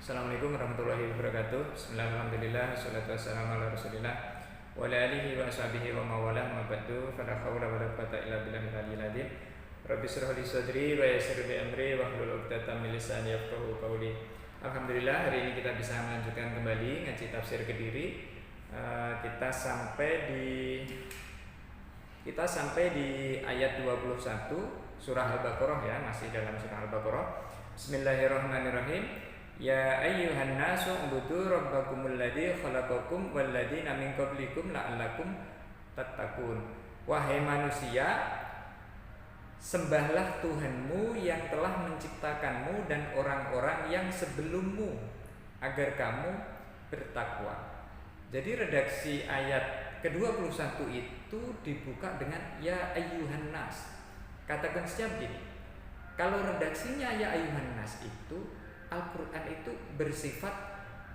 Assalamualaikum warahmatullahi wabarakatuh. Bismillahirrahmanirrahim. Wassalatu wassalamu ala Rasulillah wa ala alihi wa ashabihi wa mawalah ma ba'du. Fala haula wala quwwata illa billahil aliyyil azim. Rabbi shrah li sadri wa yassir li amri wahlul 'uqdatam min lisani yafqahu qawli. Alhamdulillah, hari ini kita bisa melanjutkan kembali ngaji tafsir Kediri. Kita sampai di ayat 21 surah Al-Baqarah ya, masih dalam surah Al-Baqarah. Bismillahirrahmanirrahim. Ya ayyuhan nasu ubudu rabbakumul ladzi khalaqakum wal ladzina min qablikum la'allakum tattaqun. Wahai manusia, sembahlah Tuhanmu yang telah menciptakanmu dan orang-orang yang sebelummu agar kamu bertakwa. Jadi redaksi ayat ke-21 itu dibuka dengan ya ayyuhan nas. Katakan saja begini. Kalau redaksinya ya ayyuhan nas itu Al-Quran itu bersifat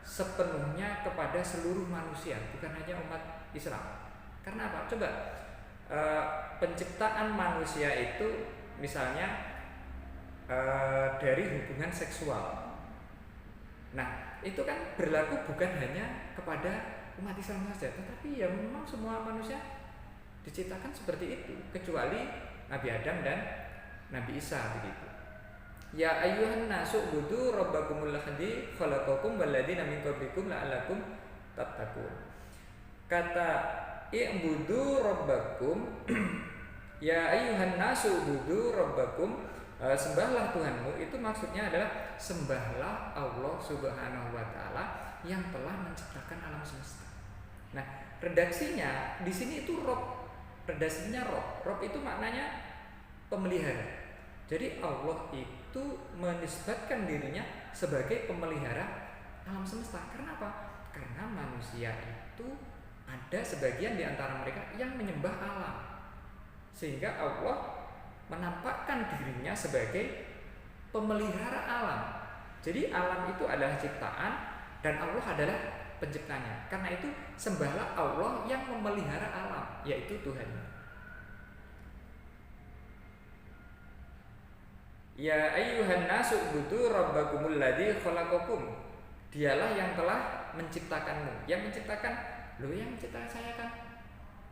sepenuhnya kepada seluruh manusia, bukan hanya umat Islam. Karena apa? Coba penciptaan manusia itu misalnya dari hubungan seksual. Nah, itu kan berlaku bukan hanya kepada umat Islam saja, tetapi ya memang semua manusia diciptakan seperti itu, kecuali Nabi Adam dan Nabi Isa begitu. Ya ayyuhan nasu ubudu rabbakumul ladzi khalaqakum wal ladzina min qablikum la'allakum tattaqun. Kata i'budu rabbakum ya ayyuhan nasu ubudu rabbakum, sembahlah Tuhanmu, itu maksudnya adalah sembahlah Allah Subhanahu wa taala yang telah menciptakan alam semesta. Nah, redaksinya di sini itu Rob. Redaksinya Rob. Rob itu maknanya pemelihara. Jadi Allah itu menisbatkan dirinya sebagai pemelihara alam semesta. Karena apa? Karena manusia itu ada sebagian di antara mereka yang menyembah alam. Sehingga Allah menampakkan dirinya sebagai pemelihara alam. Jadi alam itu adalah ciptaan dan Allah adalah penciptanya. Karena itu sembahlah Allah yang memelihara alam, yaitu Tuhan. Ya ayyuhan nasu ubudu rabbakumul ladzi khalaqakum. Dialah yang telah menciptakanmu. Yang menciptakan, loh yang menciptakan saya kan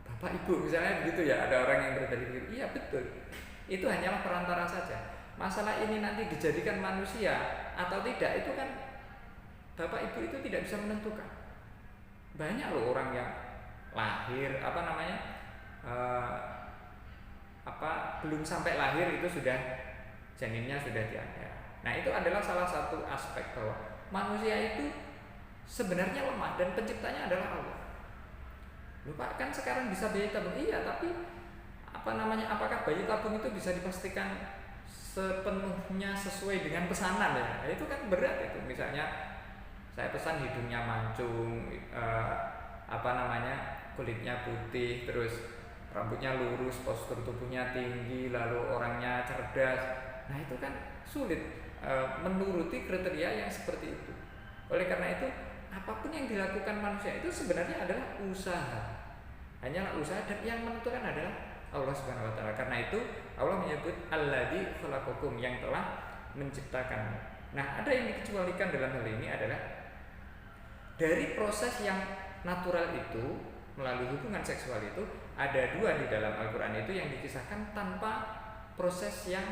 Bapak Ibu misalnya begitu ya. Ada orang yang berpikir, iya betul. Itu hanyalah perantara saja. Masalah ini nanti dijadikan manusia atau tidak itu kan Bapak Ibu itu tidak bisa menentukan. Banyak loh orang yang lahir belum sampai lahir itu sudah janinnya sudah tiada. Nah, itu adalah salah satu aspek bahwa manusia itu sebenarnya lemah dan penciptanya adalah Allah. Lupa kan sekarang bisa bayi tabung, iya, tapi apakah bayi tabung itu bisa dipastikan sepenuhnya sesuai dengan pesanan ya? Nah, itu kan berat itu. Misalnya saya pesan hidungnya mancung, kulitnya putih, terus rambutnya lurus, postur tubuhnya tinggi, lalu orangnya cerdas. Nah, itu kan sulit menuruti kriteria yang seperti itu. Oleh karena itu, apapun yang dilakukan manusia itu sebenarnya adalah usaha. Hanyalah usaha, dan yang menentukan adalah Allah Subhanahu wa taala. Karena itu Allah menyebut alladzi khalaqakum, yang telah menciptakan. Nah, ada yang dikecualikan dalam hal ini adalah dari proses yang natural itu, melalui hubungan seksual itu, ada dua di dalam Al-Quran itu yang dikisahkan tanpa proses yang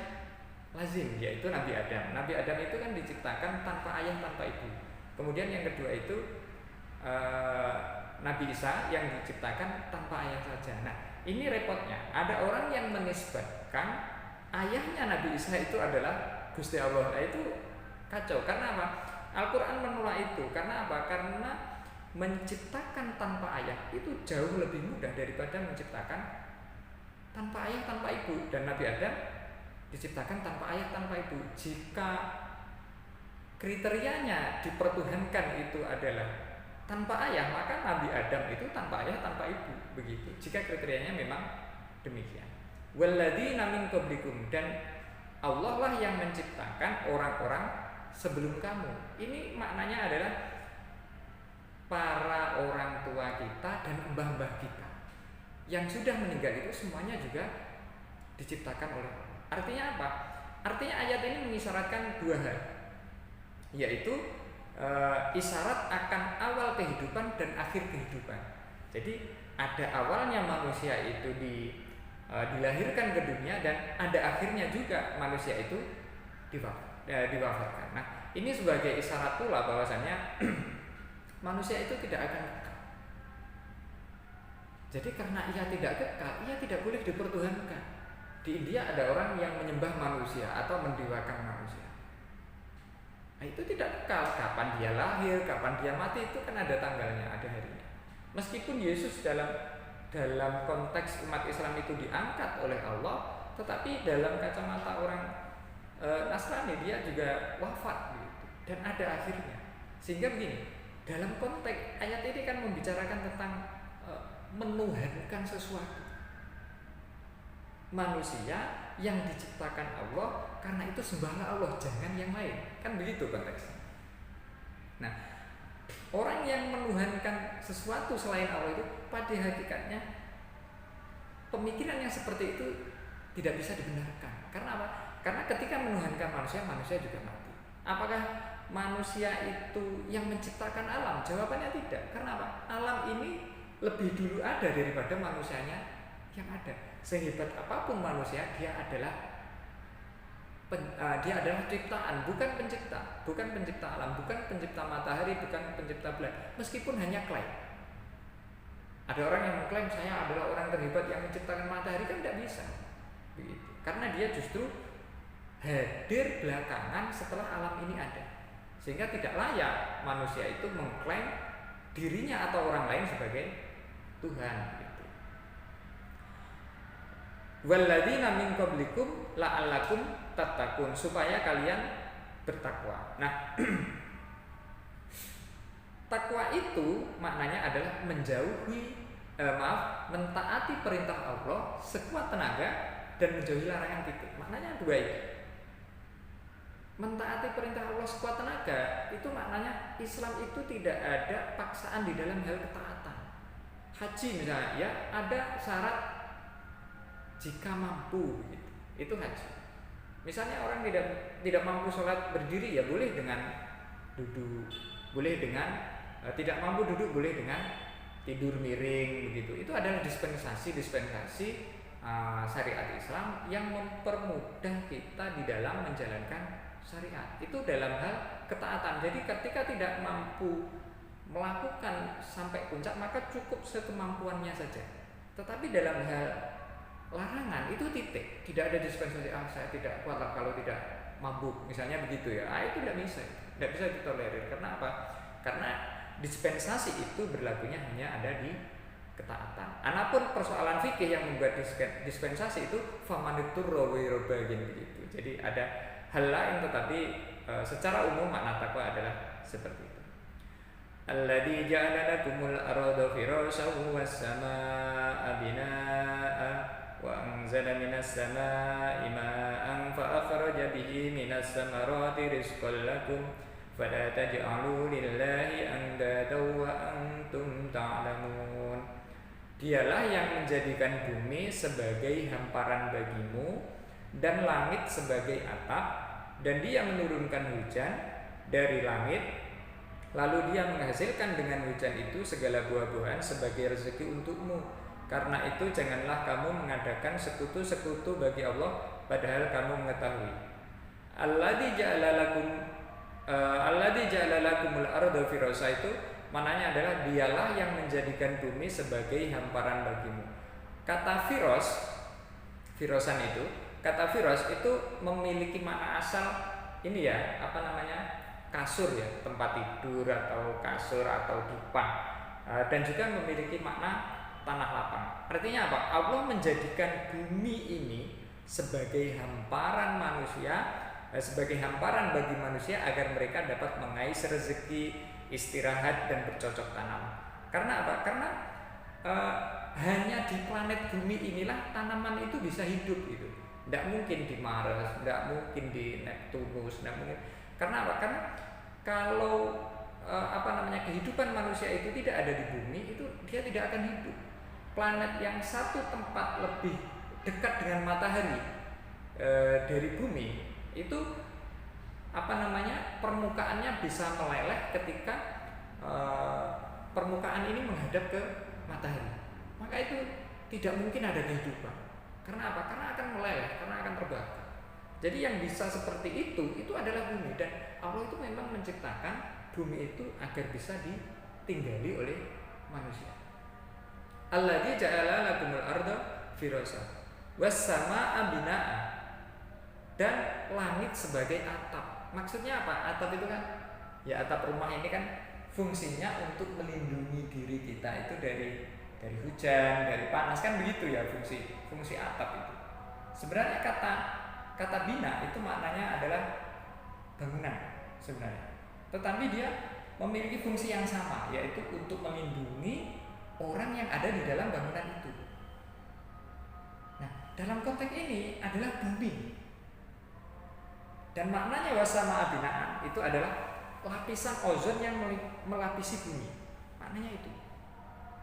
lazim, yaitu Nabi Adam. Nabi Adam itu kan diciptakan tanpa ayah, tanpa ibu. Kemudian yang kedua itu Nabi Isa yang diciptakan tanpa ayah saja. Nah, ini repotnya. Ada orang yang menisbatkan ayahnya Nabi Isa itu adalah Gusti Allah. Nah, itu kacau. Karena apa? Al-Quran menolak itu. Karena apa? Karena menciptakan tanpa ayah itu jauh lebih mudah daripada menciptakan tanpa ayah, tanpa ibu. Dan Nabi Adam diciptakan tanpa ayah, tanpa ibu. Jika kriterianya dipertuhankan itu adalah tanpa ayah, maka Nabi Adam itu tanpa ayah, tanpa ibu. Begitu. Jika kriterianya memang demikian. Walladzina min qablikum, dan Allah lah yang menciptakan orang-orang sebelum kamu. Ini maknanya adalah para orang tua kita dan mbah-mbah kita yang sudah meninggal itu semuanya juga diciptakan oleh Allah. Artinya apa? Artinya ayat ini mengisyaratkan dua hal, yaitu isyarat akan awal kehidupan dan akhir kehidupan. Jadi ada awalnya manusia itu dilahirkan ke dunia, dan ada akhirnya juga manusia itu diwafatkan. Nah, ini sebagai isyarat pula bahwasanya manusia itu tidak akan kekal. Jadi karena ia tidak kekal, ia tidak boleh dipertuhankan. Di India ada orang yang menyembah manusia atau mendewakan manusia. Nah, itu tidak kekal. Kapan dia lahir, kapan dia mati, itu kan ada tanggalnya, ada harinya. Meskipun Yesus dalam konteks umat Islam itu diangkat oleh Allah, tetapi dalam kacamata orang Nasrani dia juga wafat gitu, dan ada akhirnya. Sehingga begini, dalam konteks ayat ini kan membicarakan tentang menuhankan sesuatu. Manusia yang diciptakan Allah, karena itu sembahlah Allah, jangan yang lain. Kan begitu konteksnya. Nah, orang yang menuhankan sesuatu selain Allah itu pada hakikatnya pemikiran yang seperti itu tidak bisa dibenarkan. Karena apa? Karena ketika menuhankan manusia, manusia juga mati. Apakah manusia itu yang menciptakan alam? Jawabannya tidak. Karena apa? Alam ini lebih dulu ada daripada manusianya yang ada. Sehebat apapun manusia, dia adalah ciptaan, bukan pencipta, bukan pencipta alam, bukan pencipta matahari, bukan pencipta bulan. Meskipun hanya klaim. Ada orang yang mengklaim saya adalah orang terhebat yang menciptakan matahari, kan tidak bisa. Begitu. Karena dia justru hadir belakangan setelah alam ini ada. Sehingga tidak layak manusia itu mengklaim dirinya atau orang lain sebagai Tuhan gitu. Walladzina min qablikum la'allakum tattaqun, supaya kalian bertakwa. Nah, takwa itu maknanya adalah mentaati perintah Allah sekuat tenaga dan menjauhi larangan kita. Maknanya dua itu. Mentaati perintah Allah sekuat tenaga itu maknanya Islam itu tidak ada paksaan di dalam hal ketaatan. Haji misalnya, ya ada syarat jika mampu gitu. Itu haji. Misalnya orang tidak mampu sholat berdiri, ya boleh dengan duduk, boleh dengan tidak mampu duduk, boleh dengan tidur miring begitu. Itu adalah dispensasi syariat Islam yang mempermudah kita di dalam menjalankan syariat. Itu dalam hal ketaatan. Jadi ketika tidak mampu melakukan sampai puncak, maka cukup sekemampuannya saja. Tetapi dalam hal larangan itu titik, tidak ada dispensasi. Saya tidak kuat lah kalau tidak mabuk, misalnya begitu ya. Itu tidak bisa ditolerir. Karena apa? Karena dispensasi itu berlakunya hanya ada di ketaatan. Adapun persoalan fikih yang membuat dispensasi itu famaniturra ghairu bagin begitu. Jadi ada hal lain, tetapi secara umum makna takwa adalah seperti itu. Alladzi ja'ala lakumul arda firasyan was samaa'a binaa'a wa anzala minas samaa'i maa'an fa akhraja bihi minas samarati rizqan lakum fala taj'alu lillahi andadan wa antum ta'lamun. Dialah yang menjadikan bumi sebagai hamparan bagimu dan langit sebagai atap, dan dia menurunkan hujan dari langit, lalu dia menghasilkan dengan hujan itu segala buah-buahan sebagai rezeki untukmu. Karena itu janganlah kamu mengadakan sekutu-sekutu bagi Allah padahal kamu mengetahui. Alladzi ja'ala lakumul arda firasya itu maknanya adalah dialah yang menjadikan bumi sebagai hamparan bagimu. Kata firosan itu, kata firos itu memiliki makna asal ini ya, kasur ya, tempat tidur atau kasur atau dipan, dan juga memiliki makna tanah lapang. Artinya apa? Allah menjadikan bumi ini sebagai hamparan manusia, sebagai hamparan bagi manusia agar mereka dapat mengais rezeki, istirahat dan bercocok tanam. Karena apa? Karena hanya di planet bumi inilah tanaman itu bisa hidup gitu. Tidak mungkin di Mars, tidak mungkin di Neptunus, tidak mungkin. Karena apa? Karena kalau kehidupan manusia itu tidak ada di bumi, itu dia tidak akan hidup. Planet yang satu tempat lebih dekat dengan matahari dari bumi itu permukaannya bisa meleleh ketika permukaan ini menghadap ke matahari. Maka itu tidak mungkin ada kehidupan. Karena apa? Karena akan meleleh, karena akan terbakar. Jadi yang bisa seperti itu adalah bumi, dan Allah itu memang menciptakan bumi itu agar bisa ditinggali oleh manusia. Alladzi ja'ala lakumul arda firasha was samaa'a binaa'a, dan langit sebagai atap. Maksudnya apa? Atap itu kan ya atap rumah ini kan fungsinya untuk melindungi diri kita itu dari hujan, dari panas, kan begitu ya fungsi atap itu. Sebenarnya kata bina itu maknanya adalah bangunan sebenarnya. Tetapi dia memiliki fungsi yang sama, yaitu untuk melindungi orang yang ada di dalam bangunan itu. Nah, dalam konteks ini adalah bumi. Dan maknanya wasama binaan itu adalah lapisan ozon yang melapisi bumi. Maknanya itu.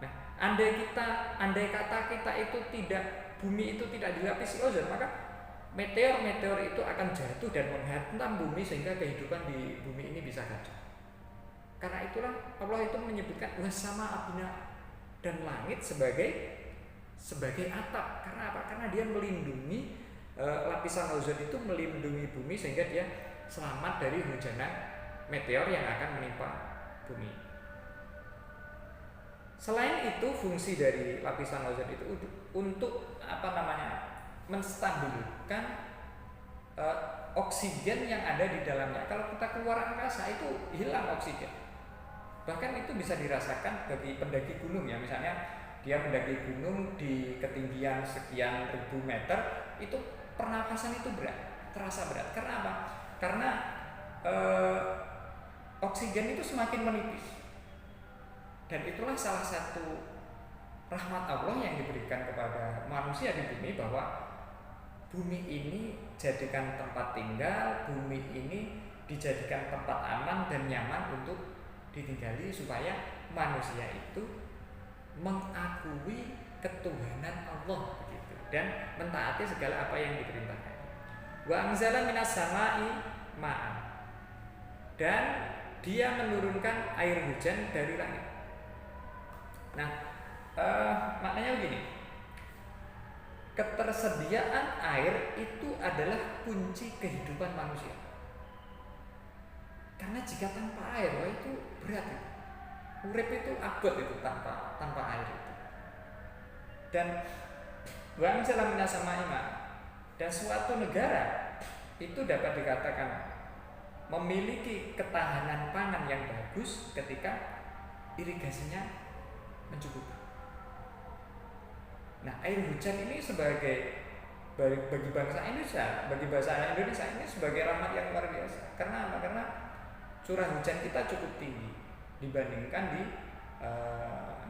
Nah, andai kata kita itu bumi itu tidak dilapisi ozon, maka meteor itu akan jatuh dan menghantam bumi sehingga kehidupan di bumi ini bisa kacau. Karena itulah Allah itu menyebutkan wasama abina, dan langit sebagai atap. Karena apa? Karena dia melindungi lapisan ozon itu melindungi bumi sehingga dia selamat dari hujanan meteor yang akan menimpa bumi. Selain itu, fungsi dari lapisan ozon itu untuk menstabilkan oksigen yang ada di dalamnya. Kalau kita keluar angkasa itu hilang oksigen. Bahkan itu bisa dirasakan bagi pendaki gunung ya. Misalnya dia mendaki gunung di ketinggian sekian ribu meter, itu pernapasan itu berat, terasa berat. Karena apa? Karena oksigen itu semakin menipis. Dan itulah salah satu rahmat Allah yang diberikan kepada manusia di bumi, bahwa bumi ini jadikan tempat tinggal, bumi ini dijadikan tempat aman dan nyaman untuk ditinggali, supaya manusia itu mengakui ketuhanan Allah begitu, dan mentaati segala apa yang diperintahkan. Wa anzala minas sama'i ma'an, dan dia menurunkan air hujan dari langit. Nah, maknanya begini, ketersediaan air itu adalah kunci kehidupan manusia. Karena jika tanpa air, wah itu berat itu. Urip itu abot itu tanpa air itu. Dan wa anzala minas sama'i ma'an, dan suatu negara itu dapat dikatakan memiliki ketahanan pangan yang bagus ketika irigasinya mencukupi. Nah, air hujan ini bagi bangsa Indonesia ini sebagai rahmat yang luar biasa. Karena apa? Karena curah hujan kita cukup tinggi dibandingkan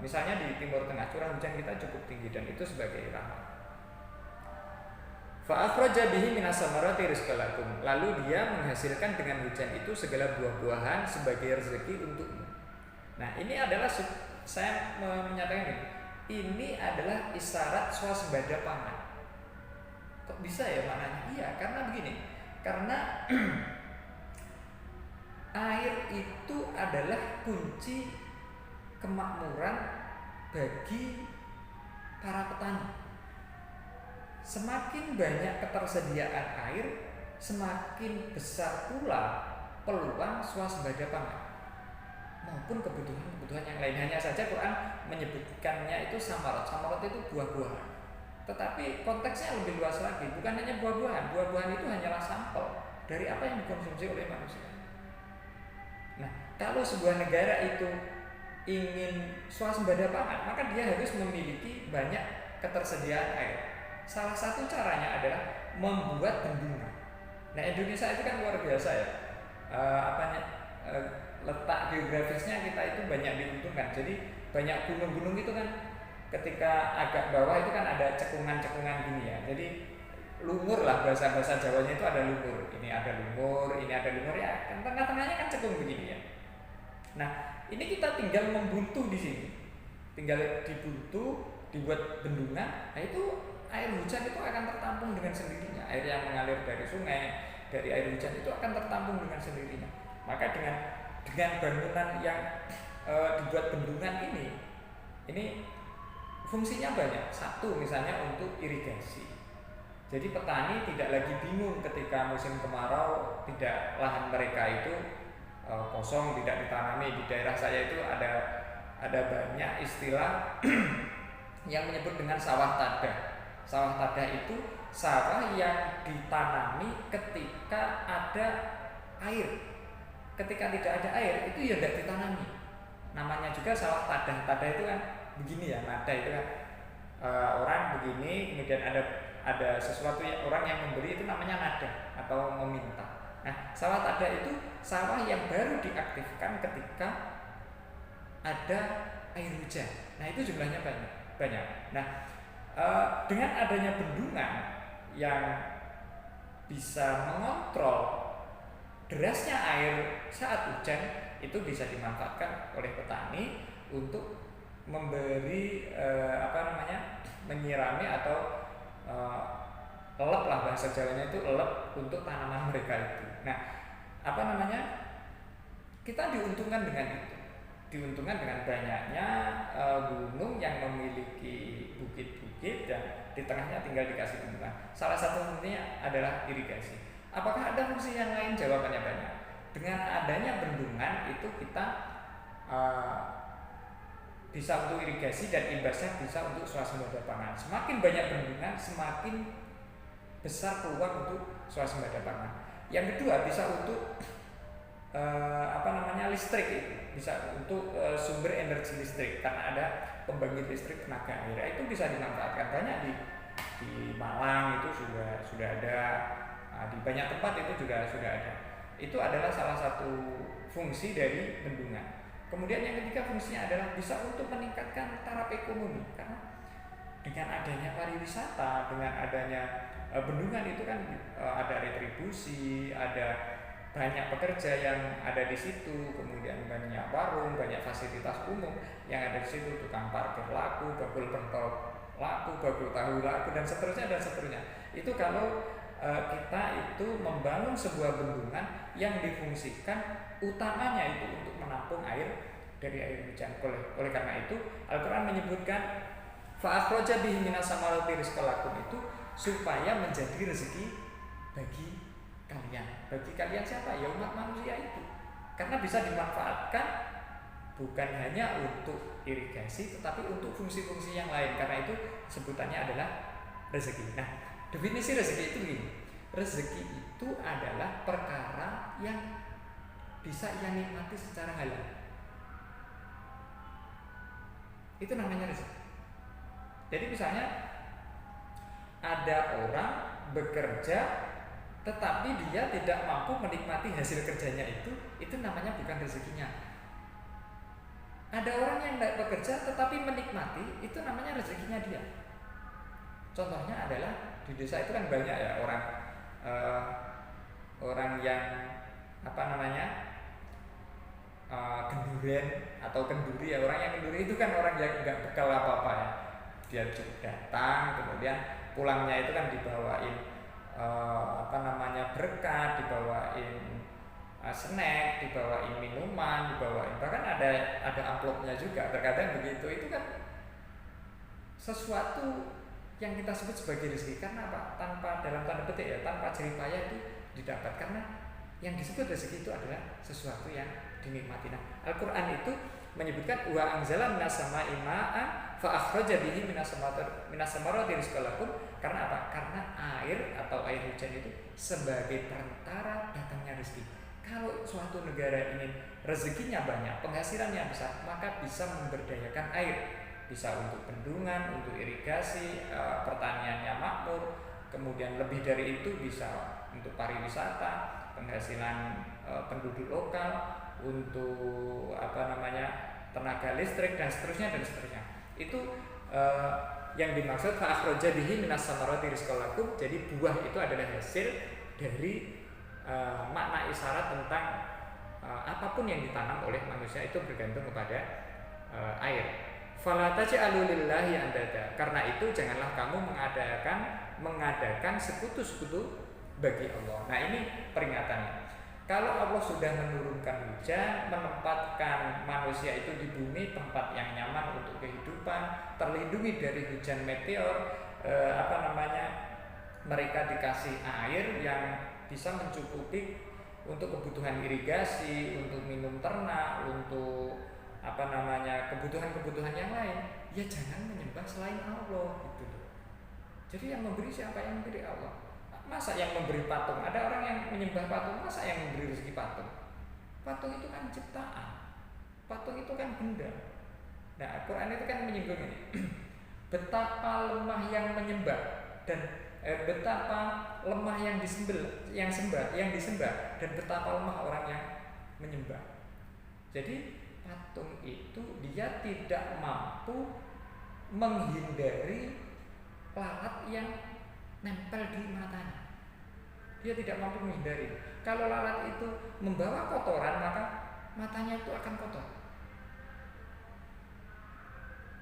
misalnya di Timur Tengah, curah hujan kita cukup tinggi, dan itu sebagai rahmat. Fa akhraja bihi minas samarati rizqan lakum, lalu dia menghasilkan dengan hujan itu segala buah-buahan sebagai rezeki untukmu. Nah, ini adalah saya menyatakan ini adalah isyarat swasembada pangan. Kok bisa ya maknanya? Iya, karena begini. Karena air itu adalah kunci kemakmuran bagi para petani. Semakin banyak ketersediaan air, semakin besar pula peluang swasembada pangan maupun kebutuhan yang lain. Hanya saja Quran menyebutkannya itu samarat. Samarat itu buah-buahan. Tetapi konteksnya lebih luas lagi. Bukan hanya buah-buahan. Buah-buahan itu hanyalah sampel dari apa yang dikonsumsi oleh manusia. Nah, kalau sebuah negara itu ingin swasembada pangan, maka dia harus memiliki banyak ketersediaan air. Salah satu caranya adalah membuat bendungan. Nah, Indonesia itu kan luar biasa ya. Letak geografisnya kita itu banyak diuntungkan. Jadi banyak gunung-gunung itu kan ketika agak bawah itu kan ada cekungan-cekungan gini ya. Jadi lumur lah, bahasa Jawanya itu ada lumur. Ini ada lumur ya. Kan tengah-tengahnya kan cekung begini ya. Nah, ini kita tinggal membuntu di sini. Tinggal dibuntu, dibuat bendungan. Nah, itu air hujan itu akan tertampung dengan sendirinya. Air yang mengalir dari sungai, dari air hujan itu akan tertampung dengan sendirinya. Maka dengan bangunan yang dibuat bendungan ini fungsinya banyak. Satu, misalnya untuk irigasi. Jadi petani tidak lagi bingung ketika musim kemarau, tidak lahan mereka itu kosong, tidak ditanami. Di daerah saya itu ada banyak istilah yang menyebut dengan sawah tada. Sawah tada itu sawah yang ditanami ketika ada air. Ketika tidak ada air itu ya tidak ditanami. Namanya juga sawah tada. Tada itu kan begini ya, nada itu kan orang begini, kemudian ada sesuatu yang orang yang memberi itu namanya nada atau meminta. Nah, sawah tada itu sawah yang baru diaktifkan ketika ada air hujan. Nah, itu jumlahnya banyak. Nah, dengan adanya bendungan yang bisa mengontrol derasnya air saat hujan, itu bisa dimanfaatkan oleh petani untuk memberi menyirami atau elep lah, bahasa Jawanya itu elep untuk tanaman mereka itu. Nah, kita diuntungkan dengan itu, diuntungkan dengan banyaknya gunung yang memiliki bukit-bukit dan di tengahnya tinggal dikasih bendungan. Salah satu fungsinya adalah irigasi. Apakah ada fungsi yang lain? Jawabannya banyak. Dengan adanya bendungan itu kita bisa untuk irigasi dan imbasnya bisa untuk swasembada pangan. Semakin banyak bendungan, semakin besar peluang untuk swasembada pangan. Yang kedua, bisa untuk listrik itu, bisa untuk sumber energi listrik karena ada pembangkit listrik tenaga air. Itu bisa dimanfaatkan banyak di Malang itu sudah ada, di banyak tempat itu juga sudah ada. Itu adalah salah satu fungsi dari bendungan. Kemudian yang ketiga fungsinya adalah bisa untuk meningkatkan taraf ekonomi, karena dengan adanya pariwisata, dengan adanya bendungan itu kan ada retribusi, ada banyak pekerja yang ada di situ, kemudian banyak warung, banyak fasilitas umum yang ada di situ, tukang parkir laku, bakul pentol laku, bakul tahu laku, dan seterusnya. Itu kalau kita itu membangun sebuah bendungan yang difungsikan utamanya itu untuk menampung air dari air hujan. Oleh karena itu Al-Quran menyebutkan fa'akhraja bihi minas samarati rizqan lakum, itu supaya menjadi rezeki bagi kalian. Bagi kalian siapa? Ya umat manusia itu. Karena bisa dimanfaatkan bukan hanya untuk irigasi tetapi untuk fungsi-fungsi yang lain. Karena itu sebutannya adalah rezeki. Nah, definisi rezeki itu begini. Rezeki itu adalah perkara yang bisa ia nikmati secara halal. Itu namanya rezeki. Jadi misalnya ada orang bekerja tetapi dia tidak mampu menikmati hasil kerjanya, itu namanya bukan rezekinya. Ada orang yang tidak bekerja tetapi menikmati, itu namanya rezekinya dia. Contohnya adalah di desa itu kan banyak ya orang yang kenduren atau kenduri ya. Orang yang kenduri itu kan orang yang nggak bekal apa-apa ya. Dia datang, kemudian pulangnya itu kan dibawain berkat, dibawain snack, dibawain minuman, dibawain bahkan ada amplopnya juga. Terkadang begitu. Itu kan sesuatu yang kita sebut sebagai rezeki. Karena apa? Tanpa, dalam tanda petik ya, tanpa jerih payah itu didapat. Karena yang disebut rezeki itu adalah sesuatu yang dinikmati. Nah, Al-Quran itu menyebutkan wa anzala minas sama'i ma'an fa akhraja bihi minas samarati rizqan lakum. Karena apa? Karena air atau air hujan itu sebagai perantara datangnya rezeki. Kalau suatu negara ingin rezekinya banyak, penghasilannya besar, maka bisa memberdayakan air. Bisa untuk bendungan, untuk irigasi, pertaniannya makmur. Kemudian lebih dari itu bisa untuk pariwisata, penghasilan penduduk lokal, untuk tenaga listrik dan seterusnya. Itu yang dimaksud fa akhraja bihi minas samarati rizqan lakum. Jadi buah itu adalah hasil dari makna isyarat tentang apapun yang ditanam oleh manusia itu bergantung kepada air. Fala taj'alu lillahi andada. Karena itu janganlah kamu mengadakan sekutu-sekutu bagi Allah. Nah, ini peringatannya. Kalau Allah sudah menurunkan hujan, menempatkan manusia itu di bumi, tempat yang nyaman untuk kehidupan, terlindungi dari hujan meteor, mereka dikasih air yang bisa mencukupi untuk kebutuhan irigasi, untuk minum ternak, untuk kebutuhan-kebutuhan yang lain. Ya jangan menyembah selain Allah gitu loh. Jadi yang memberi siapa? Yang memberi Allah. Masa yang memberi patung? Ada orang yang menyembah patung, masa yang memberi rezeki patung? Patung itu kan ciptaan. Patung itu kan benda. Nah, Al-Quran itu kan menyinggung ini. Betapa lemah yang menyembah dan betapa lemah yang disembah dan betapa lemah orang yang menyembah. Jadi patung itu dia tidak mampu menghindari lalat yang nempel di matanya. Dia tidak mampu menghindari. Kalau lalat itu membawa kotoran, maka matanya itu akan kotor.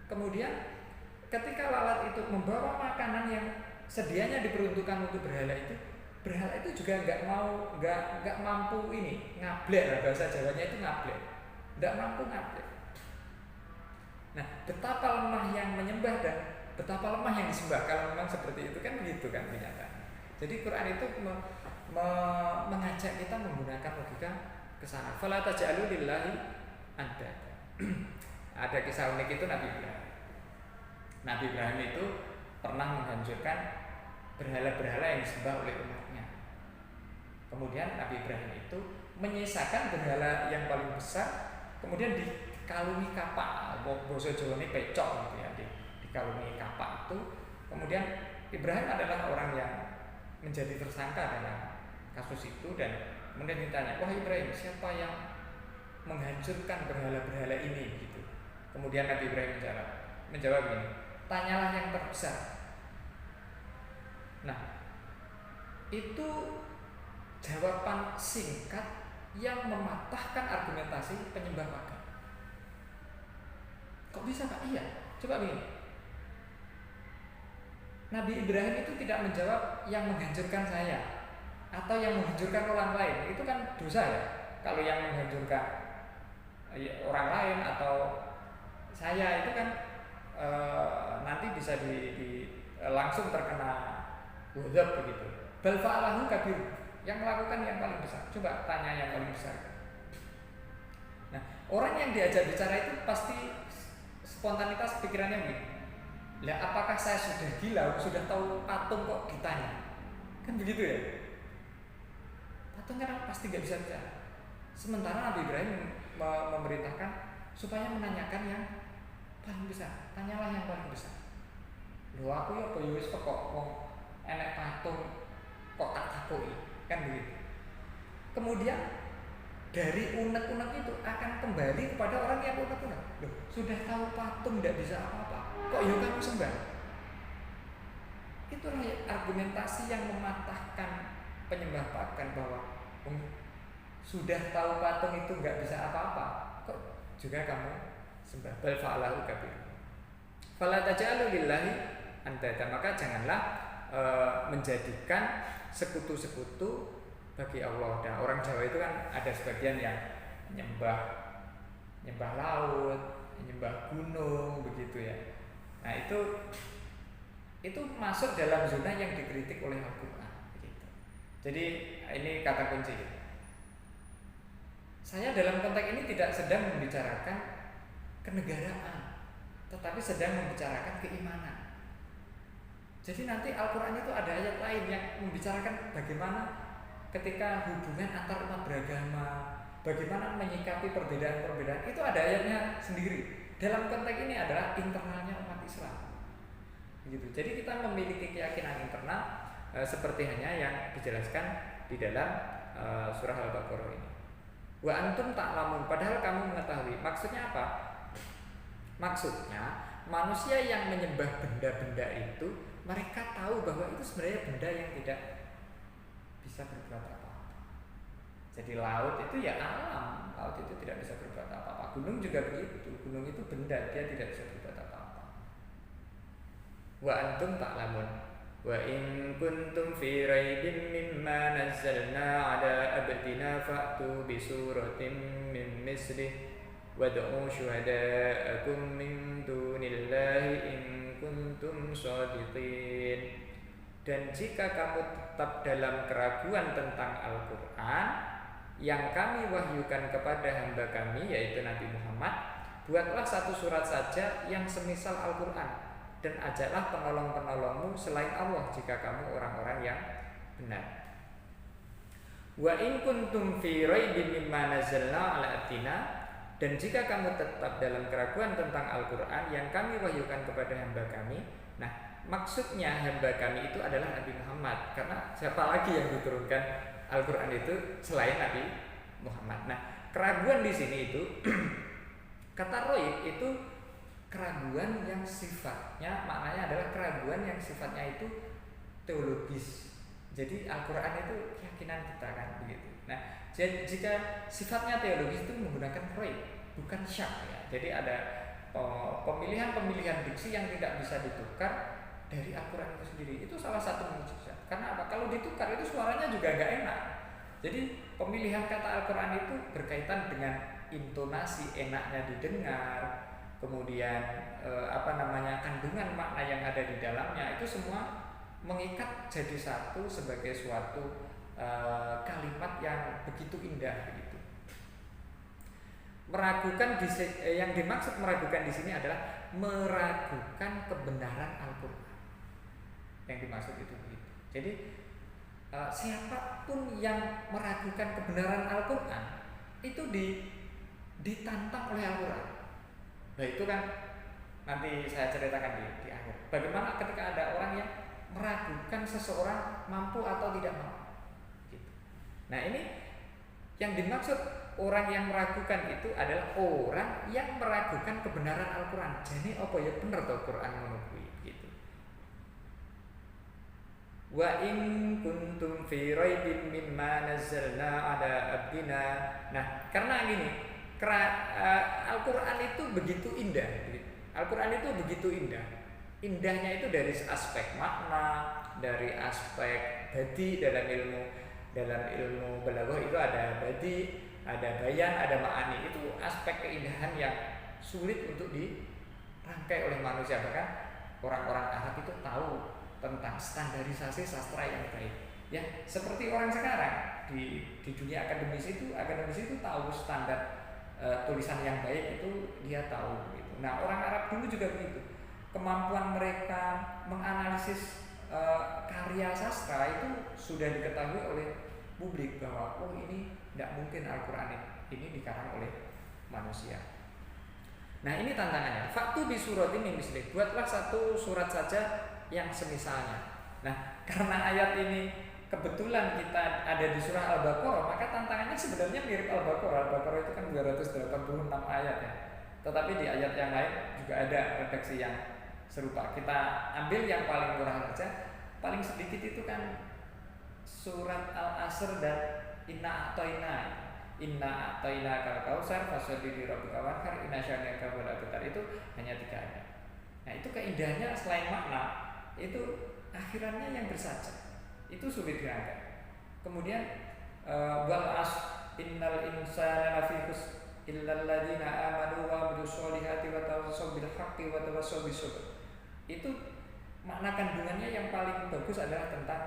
Kemudian ketika lalat itu membawa makanan yang sedianya diperuntukkan untuk berhala itu juga nggak mampu ngablek, bahasa Jawanya itu ngablek, nggak mampu ngablek. Nah, betapa lemah yang menyembah dan betapa lemah yang disembah. Kalau memang seperti itu kan begitu kan kenyataan. Jadi Quran itu mengajak kita menggunakan logika ke sana. Fala taj'alu lillahi andada. Ada kisah unik itu Nabi Ibrahim. Nabi Ibrahim itu pernah menghancurkan berhala-berhala yang disembah oleh umatnya. Kemudian Nabi Ibrahim itu menyisakan berhala yang paling besar, kemudian dikalungi kapak, basa Jawa ini pecok gitu ya, dikalungi kapak itu. Kemudian Ibrahim adalah orang yang menjadi tersangka dalam kasus itu, dan kemudian ditanya, wah Ibrahim, siapa yang menghancurkan berhala-berhala ini gitu. Kemudian Nabi Ibrahim menjawab ini, tanyalah yang terbesar. Nah, itu jawaban singkat yang mematahkan argumentasi penyembah pagan. Kok bisa Pak? Iya, coba begini. Nabi Ibrahim itu tidak menjawab yang menghancurkan saya atau yang menghancurkan orang lain. Itu kan dosa ya. Kalau yang menghancurkan orang lain atau saya itu kan nanti bisa langsung terkena ghadab begitu. Bal fa'alahu kabir, yang melakukan yang paling besar. Coba tanya yang paling besar. Nah, orang yang diajak bicara itu pasti spontanitas pikirannya begini. Lah, apakah saya sudah gila, sudah tahu patung kok ditanya? Kan begitu ya. Patung kan pasti gak bisa bicara. Sementara Nabi Ibrahim memerintahkan supaya menanyakan yang paling besar. Tanyalah yang paling besar. Loh, aku ya wis kok enek patung kok tak takoki, kan begitu. Kemudian dari unek-unek itu akan kembali kepada orang yang unek-unek. Loh, sudah tahu patung tidak bisa apa-apa, kok ya kamu sembah? Itulah argumentasi yang mematahkan penyembah pagan, bahwa sudah tahu patung itu nggak bisa apa-apa, kok juga kamu sembah. Bal fa'alahu kabir. Fala taj'alu lillahi andada, maka janganlah menjadikan sekutu-sekutu bagi Allah. Nah, orang Jawa itu kan ada sebagian yang nyembah laut, nyembah gunung begitu ya. Nah, itu masuk dalam zona yang dikritik oleh Al-Quran begitu. Jadi ini kata kunci. Saya dalam konteks ini tidak sedang membicarakan kenegaraan, tetapi sedang membicarakan keimanan. Jadi nanti Al-Quran itu ada ayat lain yang membicarakan bagaimana ketika hubungan antar umat beragama, bagaimana menyikapi perbedaan-perbedaan, itu ada ayatnya sendiri. Dalam konteks ini adalah internalnya umat Islam. Begitu. Jadi kita memiliki keyakinan internal seperti hanya yang dijelaskan di dalam surah Al-Baqarah ini. Wa antum ta'lamun, padahal kamu mengetahui. Maksudnya apa? Maksudnya manusia yang menyembah benda-benda itu, mereka tahu bahwa itu sebenarnya benda yang tidak bisa berbuat apa-apa. Jadi laut itu ya alam, laut itu tidak bisa berbuat apa-apa. Gunung juga begitu, gunung itu benda, dia tidak bisa berbuat apa-apa. Wa antum ta'lamun, Wa in kuntum fi raibin mimma nazzalna ala abdina fa'tu bi suratin min mislih wad'u syuhada'akum min dunillahi in kuntum shadiqin. Dan jika kamu tetap dalam keraguan tentang Al-Quran yang kami wahyukan kepada hamba kami, yaitu Nabi Muhammad, buatlah satu surat saja yang semisal Al-Quran, dan ajaklah penolong-penolongmu selain Allah jika kamu orang-orang yang benar. Wa in kuntum fi raibin mimma nazzalna ala abdina, dan jika kamu tetap dalam keraguan tentang Al-Quran yang kami wahyukan kepada hamba kami. Nah, maksudnya hamba kami itu adalah Nabi Muhammad, karena siapa lagi yang diturunkan Al-Quran itu selain Nabi Muhammad. Nah, keraguan di sini itu kata raib itu keraguan yang sifatnya, maknanya adalah keraguan yang sifatnya itu teologis. Jadi Al-Quran itu keyakinan kita kan begitu. Nah, jika sifatnya teologis itu menggunakan raib, bukan syak ya. Jadi ada pemilihan diksi yang tidak bisa ditukar dari Al-Quran itu sendiri. Itu salah satu mukjizat. Karena apa? Kalau ditukar itu suaranya juga nggak enak. Jadi pemilihan kata Al-Quran itu berkaitan dengan intonasi enaknya didengar, kemudian kandungan makna yang ada di dalamnya, itu semua mengikat jadi satu sebagai suatu kalimat yang begitu indah begitu. Meragukan yang dimaksud meragukan di sini adalah meragukan kebenaran Al-Quran. Yang dimaksud itu begitu. Jadi siapapun yang meragukan kebenaran Al-Quran itu ditantang oleh Al-Quran. Nah, itu kan nanti saya ceritakan di akhir. Bagaimana ketika ada orang yang meragukan seseorang mampu atau tidak mampu. Gitu. Nah, ini yang dimaksud orang yang meragukan itu adalah orang yang meragukan kebenaran Al-Quran. Jadi apa ya bener toh Quran ngono kuwi gitu. Wa in kuntum fi raibin mimma nazzalna ala abdina. Nah, karena gini, Al-Quran itu begitu indah. Al-Quran itu begitu indah. Indahnya itu dari aspek makna, dari aspek badi. Dalam ilmu balaghah itu ada badi, ada bayan, ada ma'ani. Itu aspek keindahan yang sulit untuk dirangkai oleh manusia. Bahkan orang-orang Arab itu tahu tentang standarisasi sastra yang baik. Ya, seperti orang sekarang di dunia akademis itu tahu standar tulisan yang baik itu dia tahu gitu. Nah, orang Arab dulu juga begitu. Kemampuan mereka menganalisis karya sastra itu sudah diketahui oleh publik bahwa ini tidak mungkin Al-Quran ini dikarang oleh manusia. Nah, ini tantangannya. Faktu di surat ini misalnya buatlah satu surat saja yang semisalnya. Nah, karena ayat ini kebetulan kita ada di surah Al-Baqarah, maka tantangannya sebenarnya mirip Al-Baqarah. Al-Baqarah itu kan 286 ayat ya. Tetapi di ayat yang lain juga ada redaksi yang serupa. Kita ambil yang paling murah saja. Paling sedikit itu kan surat Al-Asr dan Inna A'tayna kal kausar fasholli li rabbika wanhar inna syani'aka wal abtar. Itu hanya 3 ayat. Nah, itu keindahannya selain makna, itu akhirannya yang bersajak. Itu sulit diangkat. Kemudian wal as innal insana lafi khusr illal ladzina amanu wa amilus solihati wa tawassaw bil haqqi wa tawassaw bis sabr. Itu makna kandungannya yang paling bagus adalah tentang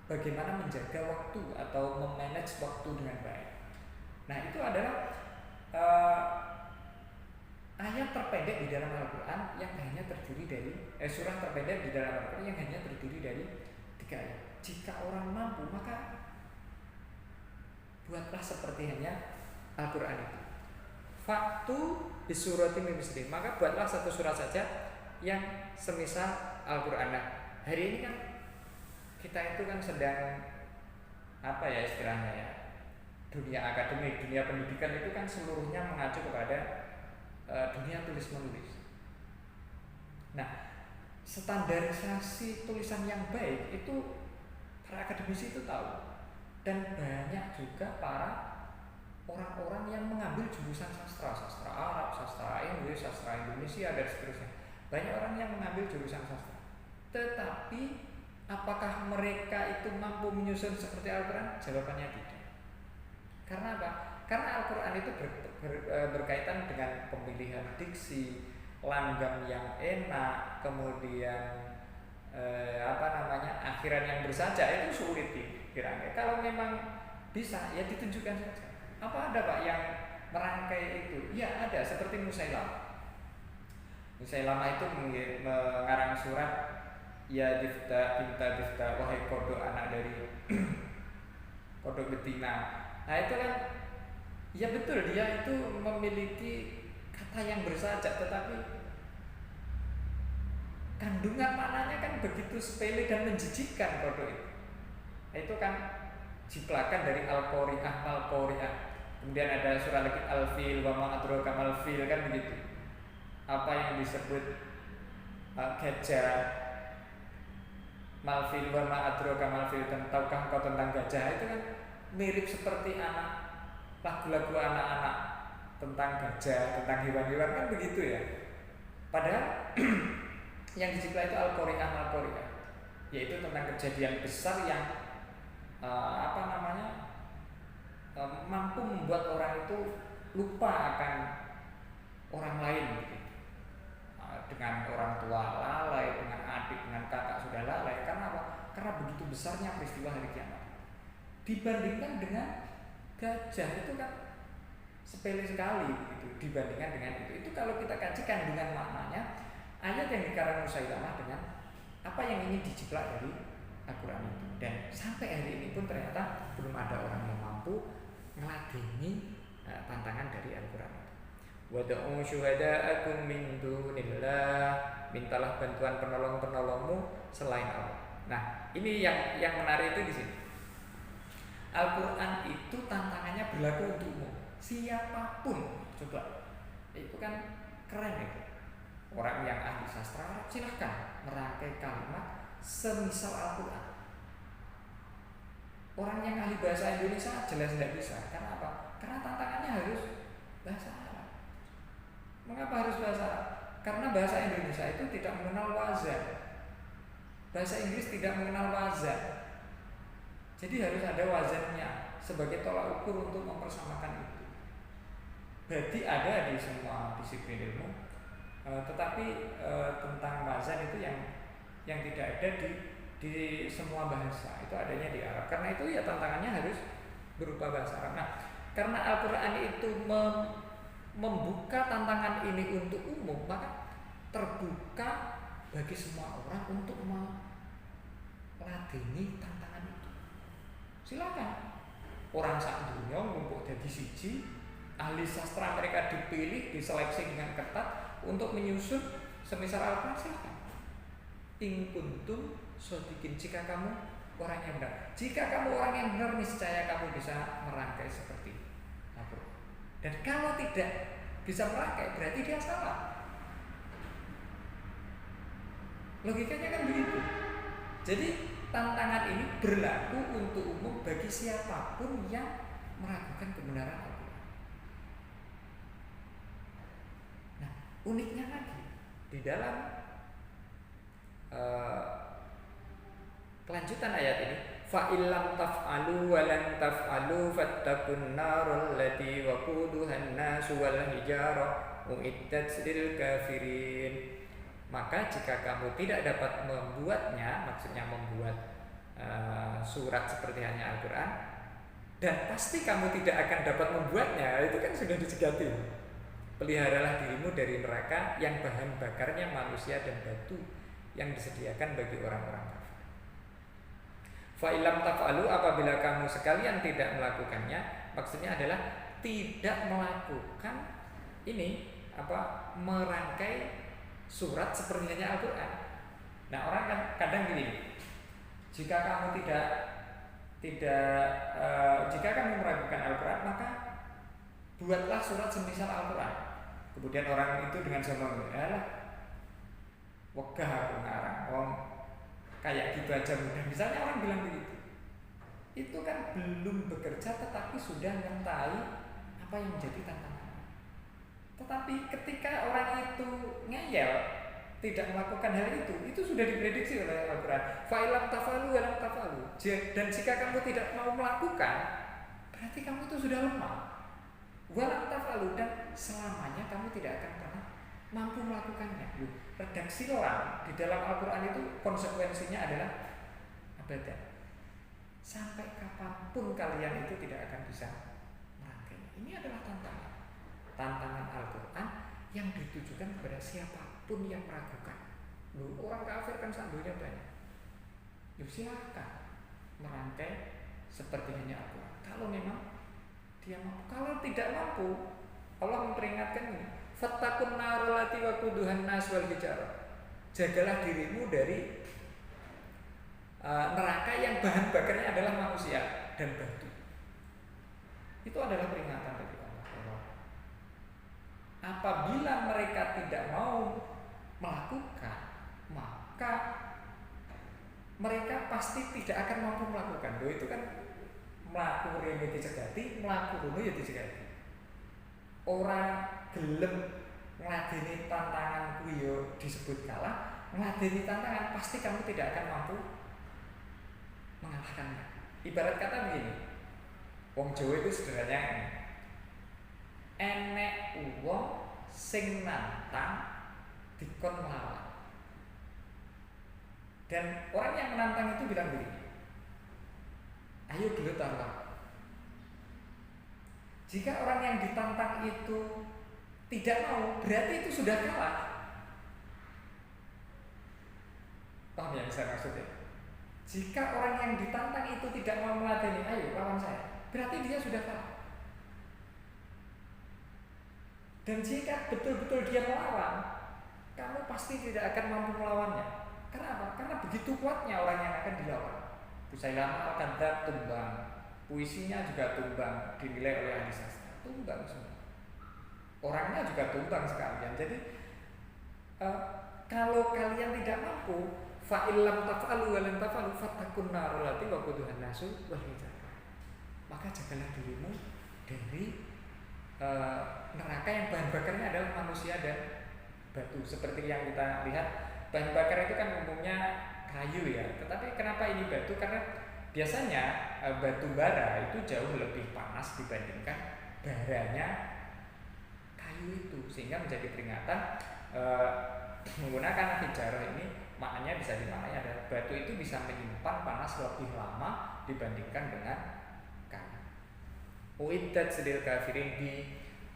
bagaimana menjaga waktu atau memanage waktu dengan baik. Nah, itu adalah ayat terpendek di dalam Al-Quran yang hanya terdiri dari surah terpendek di dalam Al-Quran yang hanya terdiri dari 3 ayat. Jika orang mampu, maka buatlah seperti hanya Al-Quran itu. Faktu di surati misli, maka buatlah satu surat saja yang semisal Al-Quran. Nah, hari ini kan kita itu kan sedang istilahnya ya, dunia akademik, dunia pendidikan itu kan seluruhnya mengacu kepada dunia tulis menulis. Nah, standarisasi tulisan yang baik itu para akademisi itu tahu, dan banyak juga para orang-orang yang mengambil jurusan sastra Arab, sastra Inggris, sastra Indonesia dan seterusnya. Banyak orang yang mengambil jurusan sastra, tetapi Apakah mereka itu mampu menyusun seperti Al-Quran? Jawabannya tidak. Karena apa? Karena Al-Quran itu berkaitan dengan pemilihan diksi, langgam yang enak, kemudian akhiran yang bersaja, itu sulit dirangkai. Kalau memang bisa, ya ditunjukkan saja. Apa ada Pak yang merangkai itu? Ya ada, seperti Musailamah. Musailamah itu mengarang surat, ya difta binta difta, wahai kodok anak dari kodok betina. Nah itu kan, ya betul, dia itu memiliki kata yang bersajak, tetapi kandungan maknanya kan begitu sepele dan menjijikkan kodok itu. Nah, itu kan jiplakan dari Al-Qari'ah, Mal-Qari'ah. Kemudian ada surah lagi Al-Fil wa ma adraka mal-fil, kan begitu. Apa yang disebut gajah, Mal-Fil wa ma adraka mal-fil, dan tahukah engkau tentang gajah? Itu kan mirip seperti lagu-lagu anak-anak tentang gajah, tentang hewan-hewan, kan begitu ya. Padahal yang dijiplak itu Al-Qari'ah, Mal-Qari'ah, yaitu tentang kejadian besar yang mampu membuat orang itu lupa akan orang lain, gitu. Dengan orang tua lalai, dengan adik, dengan kakak sudah lalai. Karena apa? Karena begitu besarnya peristiwa hari kiamat. Dibandingkan dengan gajah, itu kan sepele sekali begitu dibandingkan dengan itu. Itu kalau kita kaji kandungan maknanya, ayat yang dikarang Musailamah dengan apa yang ingin dijiplak dari Al-Quran itu. Dan sampai hari ini pun ternyata belum ada orang yang mampu ngeladeni tantangan dari Al-Quran itu. Wad'u syuhada'akum min dunillah, mintalah bantuan penolong-penolongmu selain Allah. Nah, ini yang menarik itu di sini. Al-Quran itu tantangannya berlaku untuk umum, siapapun. Coba, itu kan keren itu. Orang yang ahli sastra Arab silahkan merangkai kalimat semisal Al-Quran. Orang yang ahli bahasa Indonesia jelas tidak bisa. Karena apa? Karena tantangannya harus bahasa Arab. Mengapa harus bahasa Arab? Karena bahasa Indonesia itu tidak mengenal wazan. Bahasa Inggris tidak mengenal wazan. Jadi harus ada wazannya sebagai tolak ukur untuk mempersamakan itu. Berarti ada di semua disiplin ilmu, tetapi tentang wazan itu yang tidak ada di semua bahasa, itu adanya di Arab. Karena itu ya tantangannya harus berupa bahasa Arab. Nah, karena Al-Quran itu membuka tantangan ini untuk umum, maka terbuka bagi semua orang untuk meladeni tantangan itu. Silakan. Orang sak dunia ngumpul jadi siji, ahli sastra mereka dipilih, diseleksi dengan ketat untuk menyusun semisal Al-Quran, silakan. In kuntum shodiqin, jika kamu orang yang benar. Jika kamu orang yang benar, niscaya kamu bisa merangkai seperti Al-Quran. Dan kalau tidak bisa merangkai, berarti dia salah. Logikanya kan begitu. Jadi tantangan ini berlaku untuk umum bagi siapapun yang meragukan kebenaran Al-Quran. Nah, uniknya lagi di dalam kelanjutan ayat ini, fa illam taf'alu wa lan taf'alu fattaqun narul lati waquduhan nasu wal hijarah uiddat lil kafirin. Maka jika kamu tidak dapat membuatnya, maksudnya membuat surat seperti hanya Al-Quran, dan pasti kamu tidak akan dapat membuatnya, itu kan sudah disegati. Peliharalah dirimu dari neraka yang bahan bakarnya manusia dan batu yang disediakan bagi orang-orang kafir. Fa illam taf'alu, apabila kamu sekalian tidak melakukannya, maksudnya adalah tidak melakukan ini merangkai surat seperti hanya Al-Quran. Nah, orang kan kadang gini, jika kamu jika kamu meragukan Al-Quran, maka buatlah surat semisal Al-Quran. Kemudian orang itu dengan sombong, wegah aku ngarang, kayak gitu aja mudah. Misalnya orang bilang begitu, itu kan belum bekerja tetapi sudah mengetahui apa yang menjadi tantangan. Tetapi ketika orang itu ngeyel, tidak melakukan hal itu sudah diprediksi oleh Al-Quran. Fa'ilam tafalu walam tafalu. Dan jika kamu tidak mau melakukan, berarti kamu itu sudah lemah. Walam tafalu, dan selamanya kamu tidak akan pernah mampu melakukannya. Redaksi lam di dalam Al-Quran itu konsekuensinya adalah abadan. Sampai kapanpun kalian itu tidak akan bisa merangkainya. Ini adalah tantangan Al-Quran yang ditujukan kepada siapapun yang meragukan. Orang kafir kan sandunya banyak. Silakan merangkai seperti hanya Al-Quran. Kalau memang dia mampu. Kalau tidak mampu, Allah memperingatkan ini. Fattakun narolati waquduhan nas wal hijarah. Jagalah dirimu dari neraka yang bahan bakarnya adalah manusia dan batu. Itu adalah peringatan dari Allah. Apabila mereka tidak mau melakukan, maka mereka pasti tidak akan mampu melakukan. Itu kan melaku rene dicegati, melaku rene ya dicegati. Orang gelem ngladeni tantangan kuwi yo disebut kalah, ngladeni tantangan pasti kamu tidak akan mampu mengalahkannya. Ibarat kata begini, wong Jawa itu sederhananya ini. Enek wong sing nantang dikon melawan. Dan orang yang menantang itu bilang begini, ayo gelut Allah. Jika orang yang ditantang itu tidak mau, berarti itu sudah kalah. Paham yang saya maksud ya? Jika orang yang ditantang itu tidak mau meladeni, ayo lawan saya, berarti dia sudah kalah. Dan jika betul-betul dia melawan, kamu pasti tidak akan mampu melawannya. Kenapa? Karena begitu kuatnya orang yang akan dilawan. Busailama al-Kadzdzab tumbang, puisinya juga tumbang, dinilai oleh ahli sastra tumbang semua. Orangnya juga tumbang sekalian. Jadi kalau kalian tidak mampu, fa'illam taf'alu wa lam taf'alu fattakun narolati waquduhan nasu wal hijarah. Maka jagalah dirimu dari neraka yang bahan bakarnya adalah manusia dan batu. Seperti yang kita lihat, bahan bakar itu kan umumnya kayu ya. Tetapi kenapa ini batu? Karena biasanya batu bara itu jauh lebih panas dibandingkan baranya kayu itu, sehingga menjadi peringatan menggunakan hijarah ini. Maknanya bisa dimaknai adalah batu itu bisa menyimpan panas lebih lama dibandingkan dengan kayu. Uiddat sedil kafirin,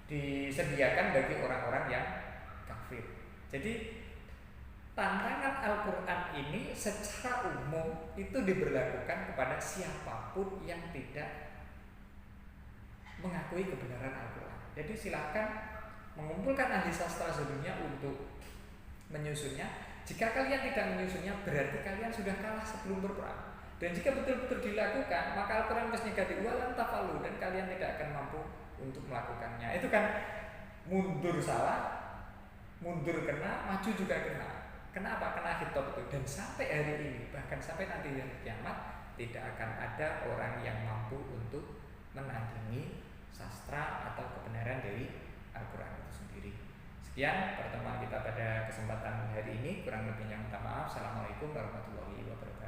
disediakan bagi orang-orang yang kafir. Jadi tantangan Al-Quran ini secara umum itu diberlakukan kepada siapapun yang tidak mengakui kebenaran Al-Quran. Jadi silakan mengumpulkan ahli sastra sedunia untuk menyusunnya. Jika kalian tidak menyusunnya, berarti kalian sudah kalah sebelum berperang. Dan jika betul-betul dilakukan, maka Al-Quran menyegati walan tafalu, dan kalian tidak akan mampu untuk melakukannya. Itu kan mundur salah, mundur kena, maju juga kena. Kenapa? Kena hitop itu. Dan sampai hari ini, bahkan sampai nanti hari kiamat, tidak akan ada orang yang mampu untuk menandingi sastra atau kebenaran dari Al-Quran itu sendiri. Sekian pertemuan kita pada kesempatan hari ini. Kurang lebihnya minta maaf. Assalamualaikum warahmatullahi wabarakatuh.